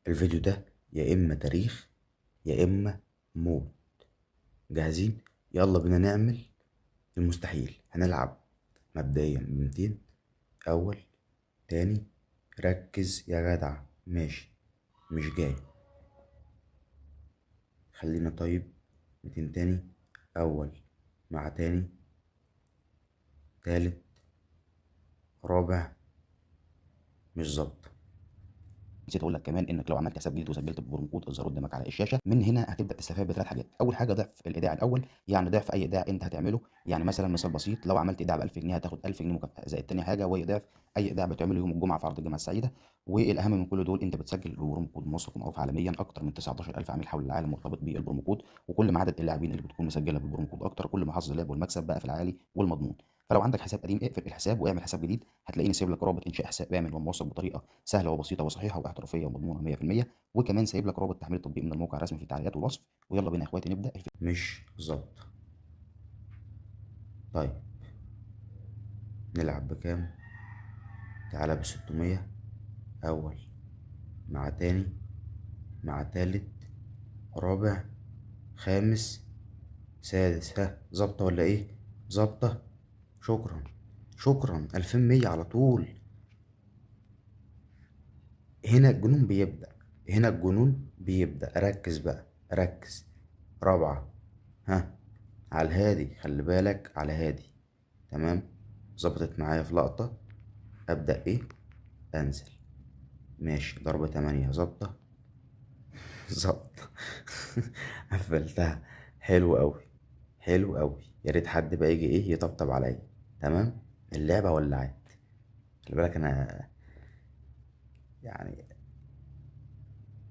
الفيديو ده يا اما تاريخ يا اما موت. جاهزين؟ يلا بينا نعمل المستحيل. هنلعب مبدئيا ب200. اول، تاني، ركز يا جدع. ماشي، مش جاي. خلينا طيب 200 تاني. اول مع تاني، تالت، رابع، مش ظابطه. نسيت اقول لك كمان انك لو عملت حساب جديد وسجلت ببرومو الظاهر قدامك على الشاشه، من هنا هتبدا تستفاد بثلاث حاجات. اول حاجه ضعف الايداع الاول، يعني ضعف اي ايداع انت هتعمله. يعني مثلا مثال بسيط، لو عملت ايداع ب 1000 جنيه هتاخد 1000 جنيه مكافاه. زائد تاني حاجه وهي ضعف اي ايداع بتعمله يوم الجمعه في عرض الجامعه السعيده. والاهم من كل دول، انت بتسجل ببرومو كود موثق ومعروف عالميا. اكتر من 19000 عميل حول العالم مرتبط بالبرومو كود، وكل ما عدد اللاعبين اللي بتكون مسجله بالبرومو كود اكتر، كل ما حظ اللعب والمكسب بقى في العالي والمضمون. فلو عندك حساب قديم اقفل الحساب واعمل حساب جديد. هتلاقيني سايب لك رابط انشاء حساب امن وموثق بطريقه سهله وبسيطه وصحيحه واحترافيه ومضمونه 100%. وكمان سايب لك رابط تحميل التطبيق من الموقع الرسمي في التعليقات والوصف. ويلا بينا يا اخواتي نبدا الفيديو. مش ظابطه. طيب نلعب بكام؟ تعالى ب600. اول مع تاني مع تالت، رابع، خامس، سادس. ها، ظابطة ولا ايه؟ ظابطة. شكرا. شكرا 2100 على طول. هنا الجنون بيبدأ. هنا الجنون بيبدأ. ركز بقى، ركز. رابعة. ها، على الهادي، خلي بالك على هادي. تمام. ظبطت معايا في لقطة. أبدأ ايه؟ أنزل. ماشي، ضربة 8 ظابطة. ظابطة. قفلتها. حلو أوي. حلو أوي. يا ريت حد بقى يجي ايه يطبطب عليا. تمام. اللعبة ولعت. خلي بالك انا يعني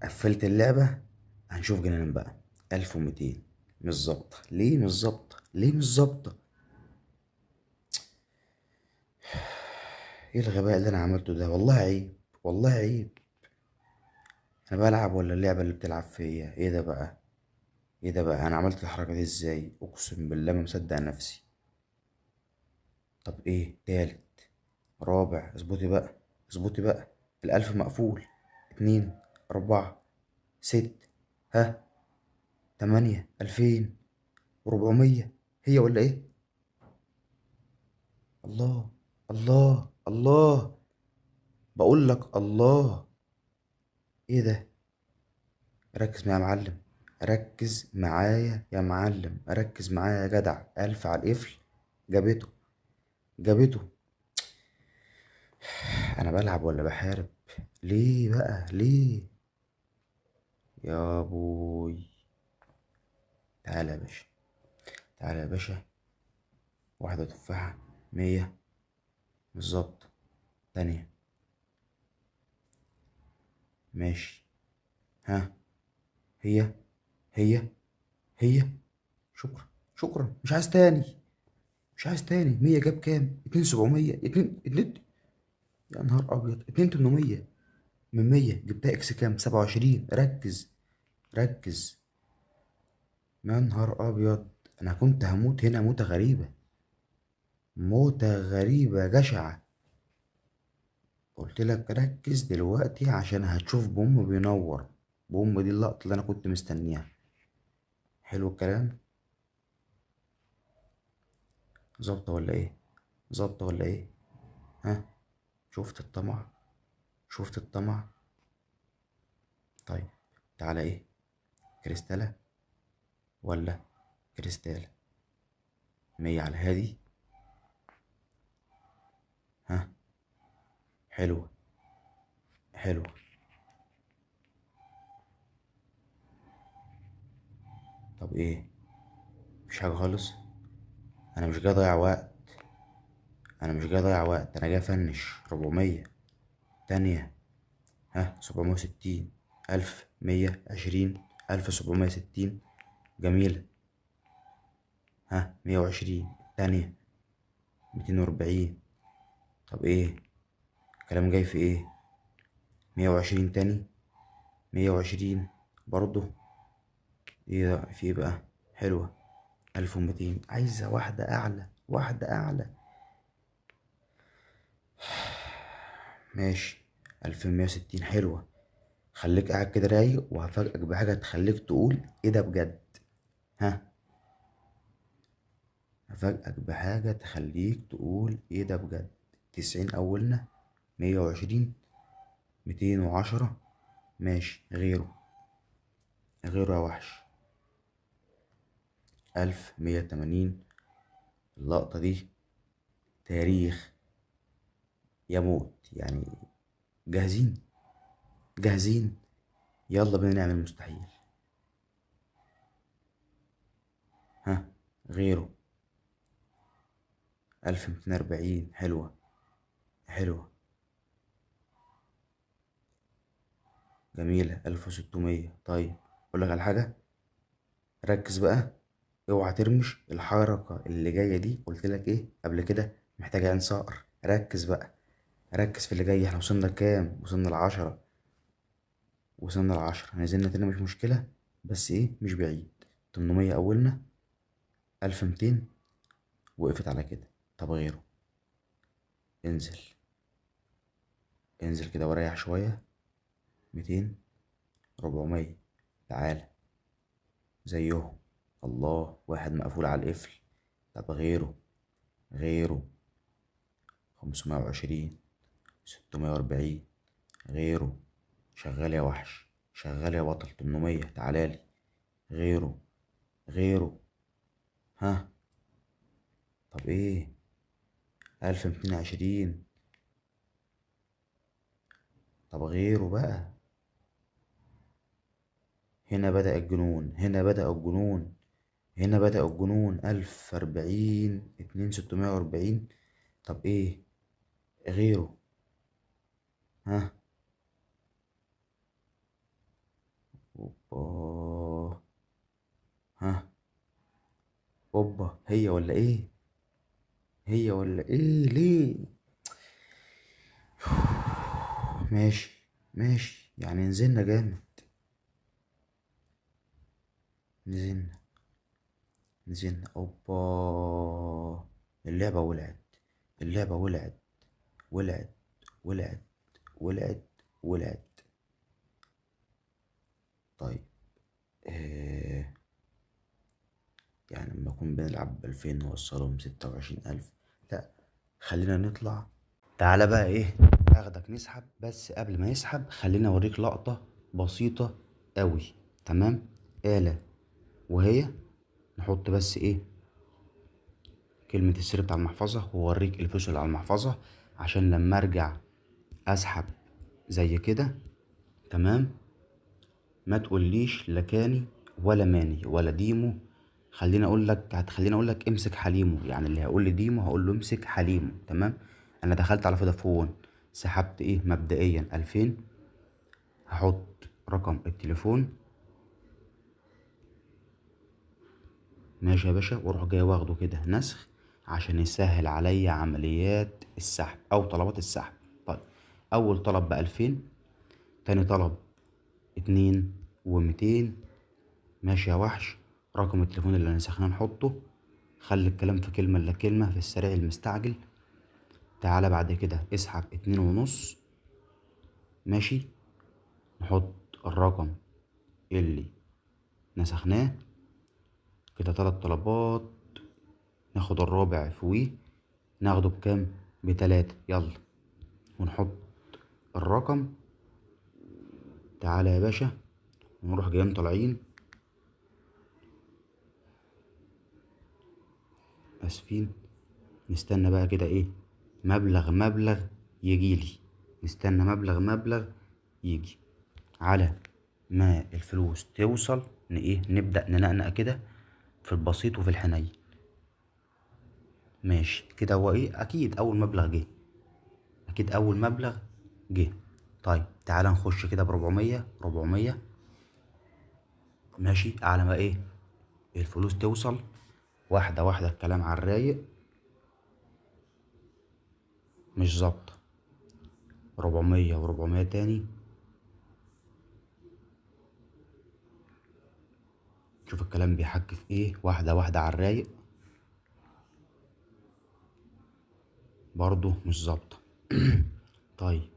قفلت اللعبة. هنشوف جنان بقى. 1200. مش ظابطة. ليه مش ظابطة؟ ليه مش ظابطة؟ ايه الغباء اللي انا عملته ده؟ والله عيب. والله عيب. انا بلعب ولا اللعبة اللي بتلعب فيا؟ ايه ده بقى؟ ايه ده بقى؟ انا عملت الحركة دي ازاي؟ اقسم بالله ما مصدق نفسي. طب ايه؟ تالت، رابع، اظبطي بقى. اظبطي بقى. الالف مقفول. 2، 4، 6، ها، 8، 2400. هي ولا ايه؟ الله. الله الله. بقول لك الله. ايه ده؟ ركز معايا يا معلم. ركز معايا يا معلم. ركز معايا يا جدع. 1000 على القفل. جابته. جابته. انا بلعب ولا بحارب؟ ليه بقى؟ ليه؟ يا بوي. تعالى يا باشا. تعالى يا باشا. واحدة تفاحة. 100. بالظبط. تانية. ماشي. ها. هي. هي. هي. شكرا. شكرا، مش عايز تاني. مش عايز تاني. 100 جاب كام؟ 2700. اتنين. يا نهار ابيض. 2800. من 100 جبتها اكس كام؟ 27. ركز. ركز. يا نهار ابيض. انا كنت هموت هنا موتة غريبة. موتة غريبة جشعة. قلت لك ركز دلوقتي عشان هتشوف بوم بينور. بوم دي اللقطة اللي انا كنت مستنيها. حلو الكلام. ظابطة ولا ايه؟ ظابطة ولا ايه؟ ها. شفت الطمع؟ شفت الطمع؟ طيب. تعالى ايه؟ كريستالة ولا كريستالة؟ 100 على الهادي. ها. حلوة. حلوة. طب ايه؟ مش حاجة خالص. انا مش جاي اضيع وقت. انا مش جاي اضيع وقت. انا جاي افنش. 400. تانية. ها. 760. 1120. 1760. جميلة. ها. 120. تانية. 240. طب ايه؟ الكلام جاي في ايه؟ 120 تاني. 120 برضو. ايه ده؟ في ايه بقى؟ حلوة. 1200. عايزة واحدة اعلى. واحدة اعلى. ماشي. 1160. حلوة. خليك قاعد كده رايق، وهفاجئك بحاجة تخليك تقول ايه ده بجد. ها، هفاجئك بحاجة تخليك تقول ايه ده بجد. 90 اولنا، 120، 210. ماشي، غيره. غيره يا وحش. 1180. اللقطة دي تاريخ يموت يعني. جاهزين؟ جاهزين. يلا بينا نعمل مستحيل. ها، غيره. 1240. حلوة، حلوة، جميلة. 1600. طيب، أقول لك على حاجة، ركز بقى. اوعى ترمش الحركة اللي جاية دي. قلت لك ايه قبل كده؟ محتاجة عين صقر. ركز بقى، ركز في اللي جاي. احنا وصلنا كام؟ وصلنا ل10. وصلنا ل10، نزلنا تاني مش مشكلة، بس ايه، مش بعيد. 800 أولنا، 1200. وقفت على كده. طب غيره. انزل، انزل كده وريح شوية. 200، 400. تعالى زيهم. الله، واحد مقفول على القفل. طب غيره. غيره. 520، 640. غيره. شغال يا وحش، شغال يا بطل. 800. تعالالي. غيره. غيره. ها. طب ايه؟ 1220. طب غيره بقى. هنا بدأ الجنون، هنا بدأ الجنون، هنا بدأ الجنون. 1040، 2640. طب ايه؟ غيره. ها. اوبا. ها. اوبا، هي ولا ايه؟ هي ولا ايه؟ ليه؟ ماشي، ماشي يعني نزلنا جامد. نزلنا، نزلنا. اوبا. اللعبة ولعت، اللعبة ولعت، ولعت، ولعت، ولعت، ولعت. طيب، آه يعني لما نكون بنلعب ب2000 نوصلهم 26,000؟ لا، خلينا نطلع. تعالى بقى ايه، اخدك نسحب. بس قبل ما يسحب خلينا اوريك لقطة بسيطة قوي. تمام. آلة، وهي نحط بس ايه، كلمة السر بتاع المحفظة، وأوريك الفلوس اللي على المحفظة، عشان لما ارجع اسحب زي كده. تمام. ما تقوليش لا كاني ولا ماني ولا ديمو. هتخليني اقول لك امسك حليمه. يعني اللي هيقول لي ديمو هقول له امسك حليمه. تمام. انا دخلت على فودافون، سحبت ايه مبدئيا 2000. هحط رقم التليفون. ماشي يا باشا، واروح جاي واخده كده نسخ، عشان يسهل عليا عمليات السحب او طلبات السحب. طيب، اول طلب ب2000، تاني طلب 2200. ماشي يا وحش. رقم التليفون اللي نسخناه نحطه. خلي الكلام في كلمة إلا كلمة، في السريع المستعجل. تعالى بعد كده اسحب 2.5. ماشي. نحط الرقم اللي نسخناه. كده 3 طلبات. ناخد الرابع فوقيه. ناخده بكام؟ ب3. يلا، ونحط الرقم. تعالى يا باشا، ونروح جايين طالعين. اسفين. نستنى بقى كده ايه، مبلغ يجيلي. نستنى مبلغ يجي. على ما الفلوس توصل ايه، نبدأ ننقنق كده في البسيط وفي الحنين. ماشي كده. هو ايه، اكيد اول مبلغ جه، اكيد اول مبلغ جه. طيب تعالى نخش كده ب400، 400. ماشي، على ما ايه الفلوس توصل. واحدة واحدة، الكلام على الرايق، مش ظابطة. 400 و400 تاني. شوف الكلام بيحك في ايه. واحدة واحدة على الرايق، برضو مش ظابطة. طيب،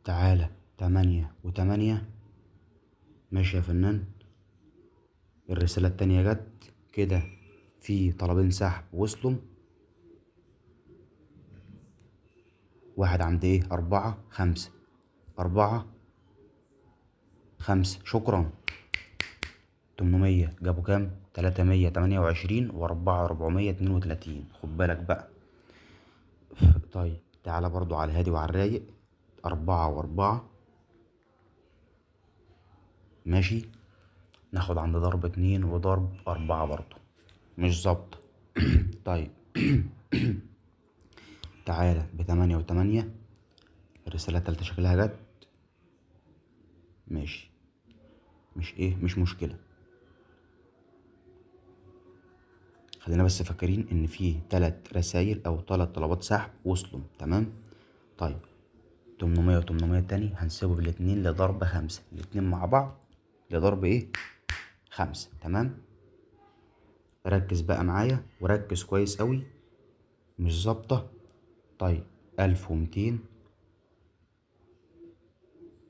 تعالى 8 و8. ماشي يا فنان. الرسالة التانية جت كده، في طلبين سحب وصلوا. واحد عند ايه 4 5. 4 5 شكرا. 800 جابوا كام؟ 328 و432. خد بالك بقى. طيب تعالى برضو على الهادي وعلى الرايق. 4 و4. ماشي. ناخد عند ضرب 2 وضرب 4 برضو مش ظابطة. طيب تعالى ب8 و8. الرسالة التالتة شكلها جت. ماشي. مش مشكلة. خلينا بس فاكرين ان في 3 رسايل او 3 طلبات سحب وصلوا. تمام. طيب 800 و800 تاني هنسيبه بالاتنين لضرب 5. الاتنين مع بعض لضرب ايه 5. تمام. ركز بقى معايا وركز كويس قوي. مش ظابطة. طيب 1200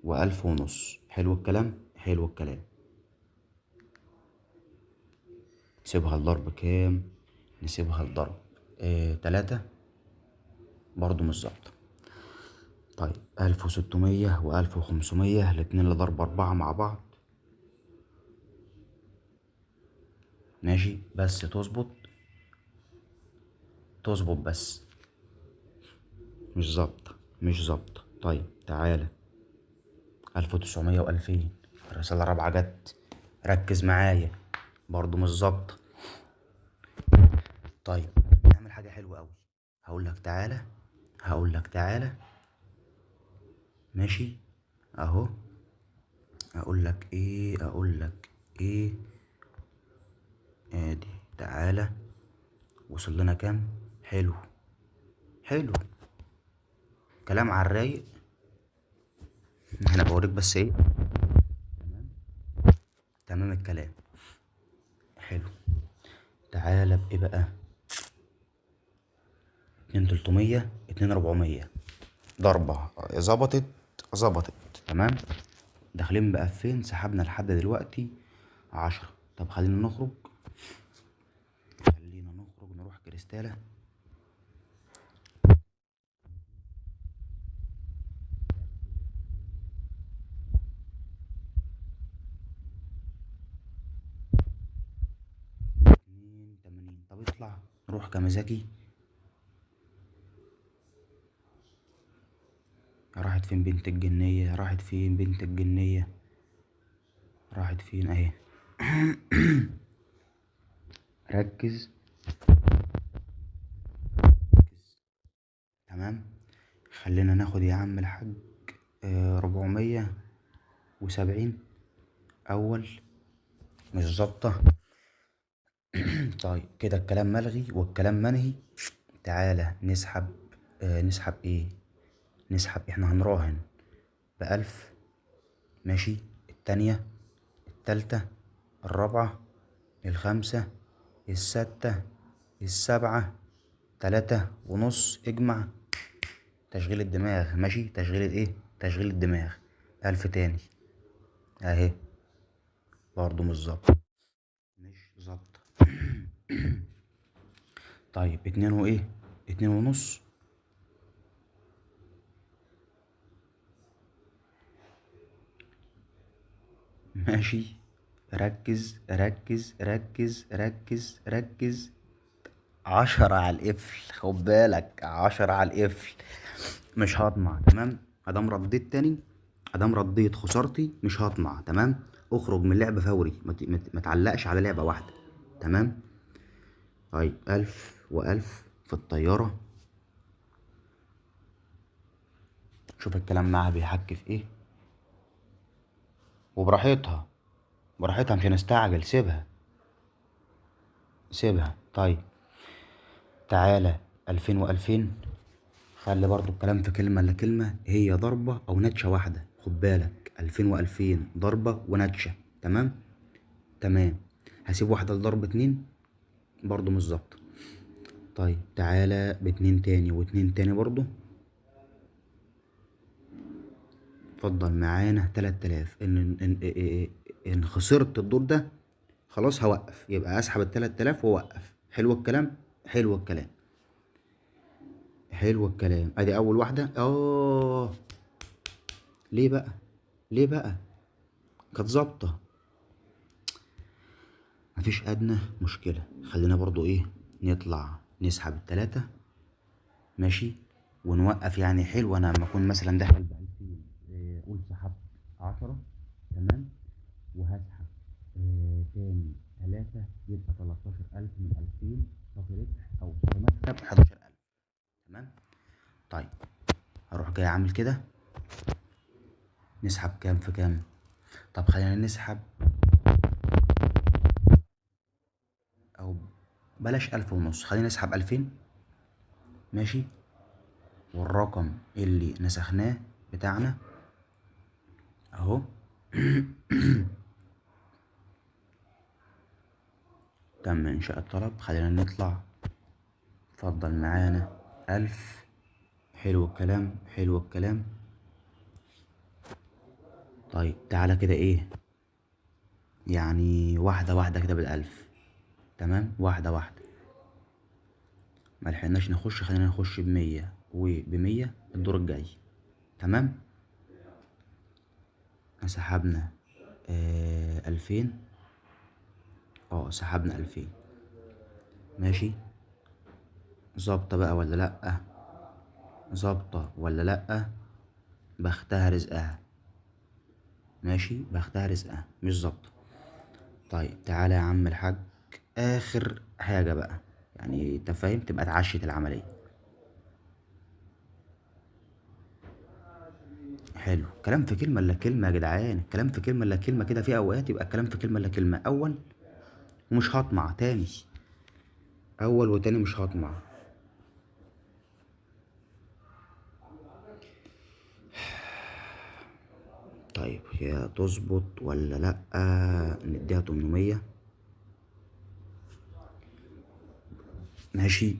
و1500. حلو الكلام. حلو الكلام. نسيبها الضرب كام؟ نسيبها الضرب 3. برضو مش ظابطة. طيب 1600 و1500. الاتنين لضرب 4 مع بعض. ماشي بس تظبط بس. مش ظابطة. طيب تعالى 1900 و2000. الرسالة الرابعة جت. ركز معايا. برضو مش ظابطة. طيب نعمل حاجة حلوة أوي. هقول لك تعالى. ماشي أهو. أقول لك إيه. ادي تعالى. وصل لنا كام؟ حلو. كلام على الرايق. انا بوريك بس ايه. تمام الكلام. حلو. تعالى بايه بقى. 2300 2400. ضربة ظبطت. تمام. داخلين ب2000. سحبنا لحد دلوقتي 10. طب خلينا نخرج نروح كريستالة. اتنين 80. طب اطلع نروح كاميزاكي. راحت فين بنت الجنية؟ راحت فين اهي. ركز. تمام. خلينا ناخد يا عم الحاج 470 اول. مش ظابطة. طيب كده الكلام ملغي والكلام منهي. تعالى نسحب. نسحب ايه. احنا هنراهن ب1000. ماشي. التانية. التالتة. الرابعة. الخامسة. الستة. السبعة. 3.5. اجمع. تشغيل الدماغ. ماشي. تشغيل الدماغ. 1000 تاني اهي. برضو مش ظابطة. طيب 2.5. ماشي. ركز. 10 على القفل. خد بالك 10 على القفل. مش هطمع. تمام. ادام رديت خسارتي مش هطمع. تمام. اخرج من اللعبة فوري. ما تعلقش على لعبة واحدة. تمام. طيب 1000 في الطيارة. شوف الكلام معاها بيحكي في ايه. وبراحتها مش هنستعجل. سيبها. طيب تعالى 2000 و2000. خلي برضو الكلام في كلمة إلا كلمة. هي ضربة أو نتشة واحدة. خد بالك 2000 و2000 ضربة ونتشة. تمام. هسيب واحدة لضرب 2. برضو مش ظابطة. طيب تعالى ب2 تاني و2 تاني برضو. اتفضل معانا 3000. ان خسرت الدور ده خلاص هوقف، يبقى اسحب ال 3000 واوقف. حلو الكلام، حلو الكلام، حلو الكلام. ادي اول واحده. ليه بقى؟ ليه بقى؟ كانت ظابطه. مفيش ادنى مشكله. خلينا برضو ايه، نطلع نسحب التلاتة. ماشي، ونوقف. يعني حلو، انا لما اكون مثلا داخل ب2000، قول سحبت 10. تمام، وهسحب تاني 3، يبقى 13000 من 2000 صافي ربح، او صافي مكسب 11000. تمام. طيب هروح جاي عامل كده، نسحب كام في كام؟ طب خلينا نسحب، او بلاش 1500، خلينا نسحب 2000. ماشي، والرقم اللي نسخناه بتاعنا اهو. تم انشاء الطلب. خلينا نطلع. اتفضل معانا 1000. حلو الكلام، حلو الكلام. طيب تعالى كده ايه، يعني واحدة واحدة كده بال1000. تمام، واحدة واحدة. ملحقناش نخش، خلينا نخش ب100 وب100 الدور الجاي. تمام. سحبنا 2000. سحبنا 2000. ماشي، ظابطة بقى ولا لأ؟ ظابطة ولا لأ؟ بختها رزقها. ماشي، بختها رزقها، مش ظابطة. طيب تعالى يا عم الحاج، آخر حاجة بقى، يعني انت فاهم، تبقى اتعشت العملية. حلو، كلام في كلمة إلا كلمة يا جدعان، الكلام في كلمة إلا كلمة كده. في أوقات يبقى الكلام في كلمة إلا كلمة. أول ومش هطمع تاني، أول وتاني مش هطمع. طيب هي تظبط ولا لأ؟ نديها 800. ماشي.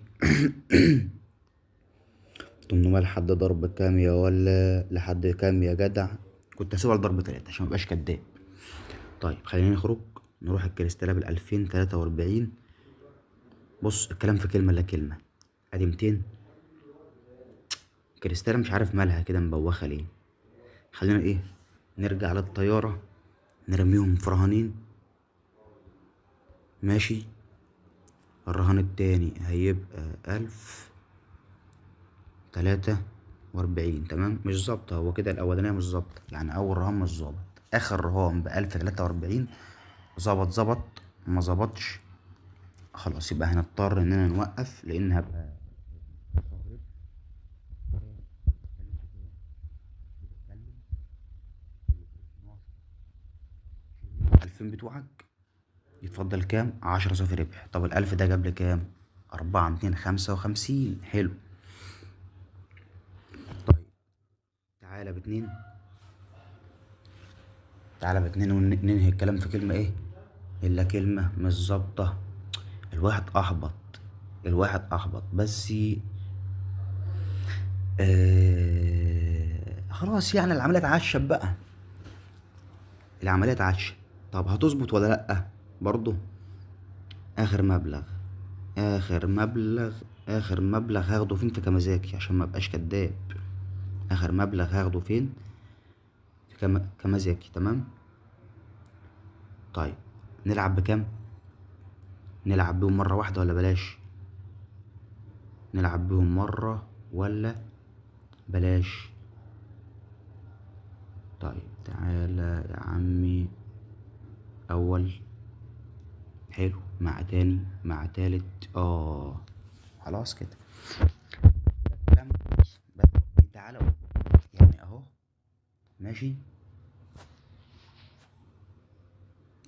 800 لحد ضرب كام يا ولا لحد كام يا جدع؟ كنت هسيبها لضرب 3 عشان مبقاش كداب. طيب خلينا نخرج، نروح الكريستالة ب2043. بص، الكلام في كلمة إلا كلمة. أدي 200. كريستالة مش عارف مالها كده مبوخة ليه. خلينا ايه، نرجع للطيارة، نرميهم في رهانين. ماشي، الرهان التاني هيبقى 1043. تمام، مش ظابطة. هو كده الأولانية مش ظابطة، يعني أول رهان مش ظابط، آخر رهان ب1043 ظبط. ما ظبطش خلاص، يبقى هنضطر إننا نوقف، لأن هبقى 2000 بتوعك يتفضل كام؟ 10 صافي ربح. طب ال1000 ده جاب لي كام؟ 4255. حلو. طيب تعالى ب2. تعالى ب2 وننهي الكلام في كلمة ايه إلا كلمة مش ظابطة. الواحد أحبط، الواحد أحبط، بس خلاص، يعني العملية اتعشت بقى، العملية اتعشت. طب هتظبط ولا لأ؟ برضو آخر مبلغ، آخر مبلغ هاخده فين؟ في كمازاكي، عشان مبقاش كداب. آخر مبلغ هاخده فين؟ في كمازاكي. تمام. طيب نلعب بكام؟ نلعب بيهم مرة واحدة ولا بلاش؟ نلعب بيهم مرة ولا بلاش؟ طيب تعالى يا عمي، أول حلو، مع تاني، مع تالت. خلاص كده الكلام بس. تعالى يعني اهو. ماشي،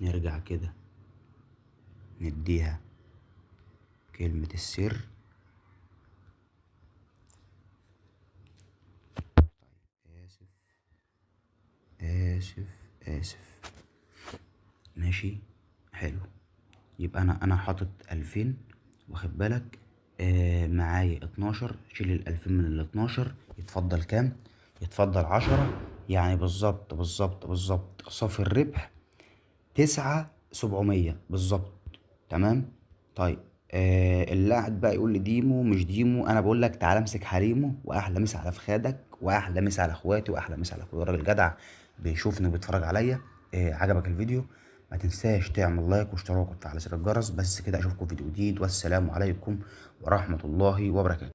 نرجع كده نديها كلمة السر. آسف، آسف، آسف. ماشي، حلو. يبقى أنا حاطط 2000، واخد بالك؟ معايا 12. شيل ال2000 من ال12، يتفضل كام؟ يتفضل 10. يعني بالظبط صافي الربح 9700 بالظبط. تمام. طيب اللي قاعد بقى يقول لي ديمو مش ديمو، انا بقول لك تعالى امسك حريمه، واحلى مسا على فخادك، واحلى مسا على اخواتي، واحلى مسا على اخويا، راجل جدع بيشوفني وبيتفرج عليا. عجبك الفيديو؟ ما تنساش تعمل لايك واشتراك وتفعل زر الجرس. بس كده، اشوفكم في فيديو جديد، والسلام عليكم ورحمة الله وبركاته.